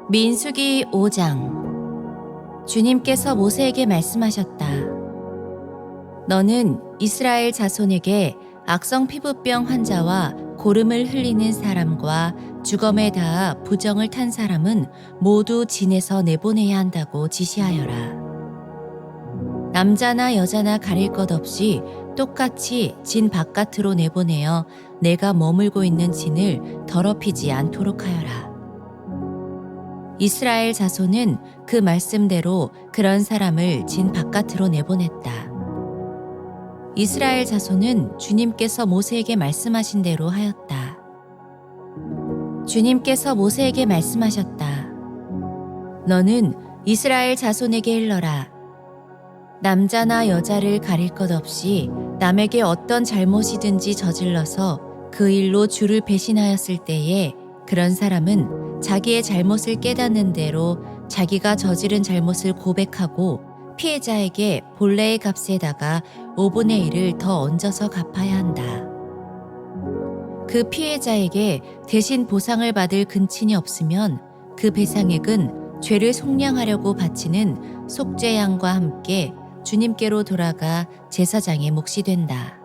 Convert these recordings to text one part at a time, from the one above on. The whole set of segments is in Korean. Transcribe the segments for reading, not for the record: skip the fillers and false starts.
민수기 5장. 주님께서 모세에게 말씀하셨다. 너는 이스라엘 자손에게 악성 피부병 환자와 고름을 흘리는 사람과 주검에 닿아 부정을 탄 사람은 모두 진에서 내보내야 한다고 지시하여라. 남자나 여자나 가릴 것 없이 똑같이 진 바깥으로 내보내어 내가 머물고 있는 진을 더럽히지 않도록 하여라. 이스라엘 자손은 그 말씀대로 그런 사람을 진 바깥으로 내보냈다. 이스라엘 자손은 주님께서 모세에게 말씀하신 대로 하였다. 주님께서 모세에게 말씀하셨다. 너는 이스라엘 자손에게 일러라. 남자나 여자를 가릴 것 없이 남에게 어떤 잘못이든지 저질러서 그 일로 주를 배신하였을 때에 그런 사람은 자기의 잘못을 깨닫는 대로 자기가 저지른 잘못을 고백하고 피해자에게 본래의 값에다가 5분의 1을 더 얹어서 갚아야 한다. 그 피해자에게 대신 보상을 받을 근친이 없으면 그 배상액은 죄를 속량하려고 바치는 속죄양과 함께 주님께로 돌아가 제사장의 몫이 된다.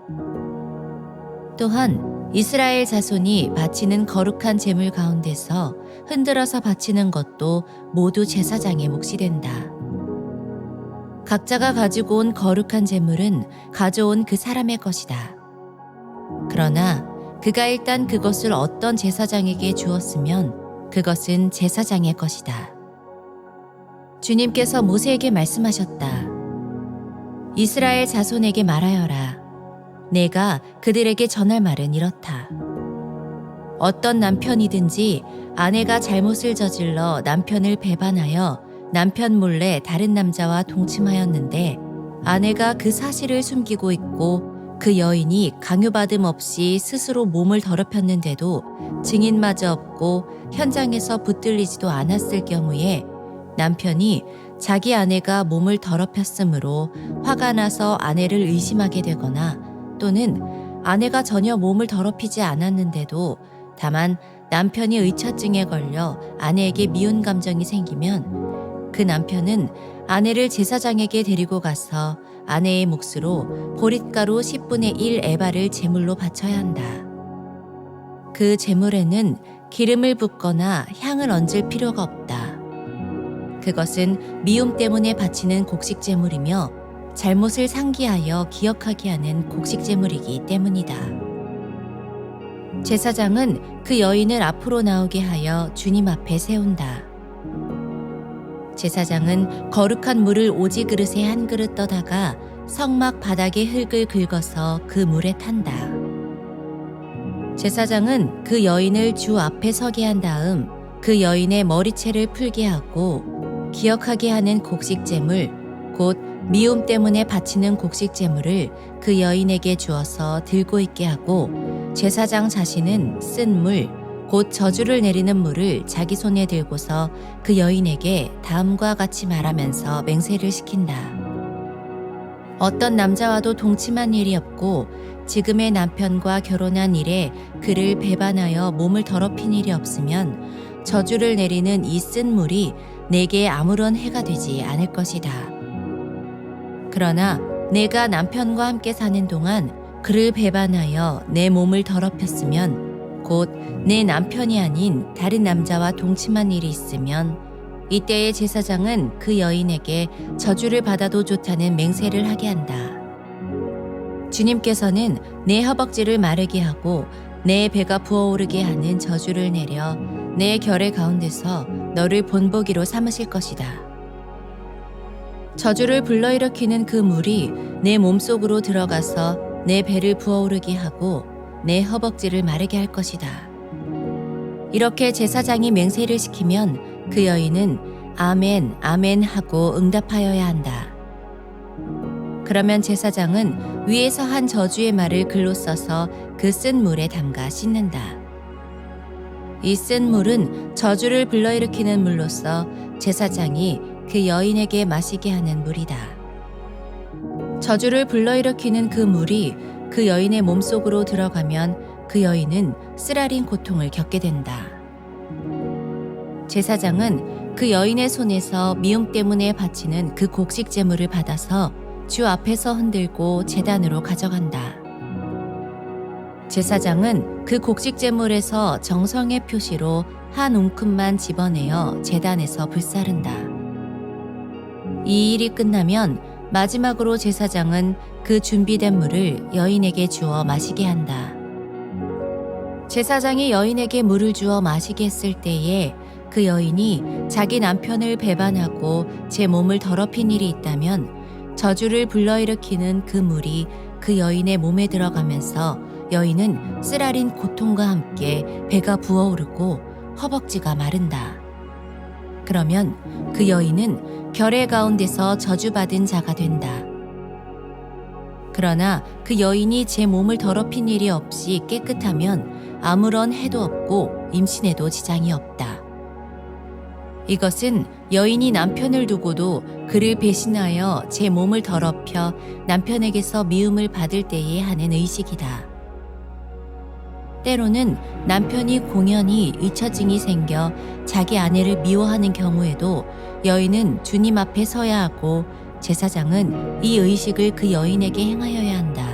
또한 이스라엘 자손이 바치는 거룩한 제물 가운데서 흔들어서 바치는 것도 모두 제사장의 몫이 된다. 각자가 가지고 온 거룩한 제물은 가져온 그 사람의 것이다. 그러나 그가 일단 그것을 어떤 제사장에게 주었으면 그것은 제사장의 것이다. 주님께서 모세에게 말씀하셨다. 이스라엘 자손에게 말하여라. 내가 그들에게 전할 말은 이렇다. 어떤 남편이든지 아내가 잘못을 저질러 남편을 배반하여 남편 몰래 다른 남자와 동침하였는데 아내가 그 사실을 숨기고 있고 그 여인이 강요받음 없이 스스로 몸을 더럽혔는데도 증인마저 없고 현장에서 붙들리지도 않았을 경우에 남편이 자기 아내가 몸을 더럽혔으므로 화가 나서 아내를 의심하게 되거나 또는 아내가 전혀 몸을 더럽히지 않았는데도 다만 남편이 의처증에 걸려 아내에게 미운 감정이 생기면 그 남편은 아내를 제사장에게 데리고 가서 아내의 몫으로 보릿가루 10분의 1 에바를 제물로 바쳐야 한다. 그 제물에는 기름을 붓거나 향을 얹을 필요가 없다. 그것은 미움 때문에 바치는 곡식 제물이며 잘못을 상기하여 기억하게 하는 곡식 제물이기 때문이다. 제사장은 그 여인을 앞으로 나오게 하여 주님 앞에 세운다. 제사장은 거룩한 물을 오지 그릇에 한 그릇 떠다가 성막 바닥에 흙을 긁어서 그 물에 탄다. 제사장은 그 여인을 주 앞에 서게 한 다음 그 여인의 머리채를 풀게 하고 기억하게 하는 곡식 제물, 곧 미움 때문에 바치는 곡식 제물을 그 여인에게 주어서 들고 있게 하고 제사장 자신은 쓴 물, 곧 저주를 내리는 물을 자기 손에 들고서 그 여인에게 다음과 같이 말하면서 맹세를 시킨다. 어떤 남자와도 동침한 일이 없고 지금의 남편과 결혼한 이래 그를 배반하여 몸을 더럽힌 일이 없으면 저주를 내리는 이 쓴 물이 내게 아무런 해가 되지 않을 것이다. 그러나 내가 남편과 함께 사는 동안 그를 배반하여 내 몸을 더럽혔으면 곧 내 남편이 아닌 다른 남자와 동침한 일이 있으면 이때의 제사장은 그 여인에게 저주를 받아도 좋다는 맹세를 하게 한다. 주님께서는 내 허벅지를 마르게 하고 내 배가 부어오르게 하는 저주를 내려 내 결의 가운데서 너를 본보기로 삼으실 것이다. 저주를 불러일으키는 그 물이 내 몸속으로 들어가서 내 배를 부어오르게 하고 내 허벅지를 마르게 할 것이다. 이렇게 제사장이 맹세를 시키면 그 여인은 아멘, 아멘 하고 응답하여야 한다. 그러면 제사장은 위에서 한 저주의 말을 글로 써서 그 쓴 물에 담가 씻는다. 이 쓴 물은 저주를 불러일으키는 물로서 제사장이 그 여인에게 마시게 하는 물이다. 저주를 불러일으키는 그 물이 그 여인의 몸속으로 들어가면 그 여인은 쓰라린 고통을 겪게 된다. 제사장은 그 여인의 손에서 미움 때문에 바치는 그 곡식 제물을 받아서 주 앞에서 흔들고 제단으로 가져간다. 제사장은 그 곡식 제물에서 정성의 표시로 한 웅큼만 집어내어 제단에서 불사른다. 이 일이 끝나면 마지막으로 제사장은 그 준비된 물을 여인에게 주어 마시게 한다. 제사장이 여인에게 물을 주어 마시게 했을 때에 그 여인이 자기 남편을 배반하고 제 몸을 더럽힌 일이 있다면 저주를 불러일으키는 그 물이 그 여인의 몸에 들어가면서 여인은 쓰라린 고통과 함께 배가 부어오르고 허벅지가 마른다. 그러면 그 여인은 결의 가운데서 저주받은 자가 된다. 그러나 그 여인이 제 몸을 더럽힌 일이 없이 깨끗하면 아무런 해도 없고 임신에도 지장이 없다. 이것은 여인이 남편을 두고도 그를 배신하여 제 몸을 더럽혀 남편에게서 미움을 받을 때에 하는 의식이다. 때로는 남편이 공연히 의처증이 생겨 자기 아내를 미워하는 경우에도 여인은 주님 앞에 서야 하고 제사장은 이 의식을 그 여인에게 행하여야 한다.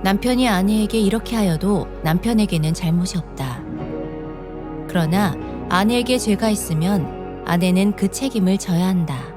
남편이 아내에게 이렇게 하여도 남편에게는 잘못이 없다. 그러나 아내에게 죄가 있으면 아내는 그 책임을 져야 한다.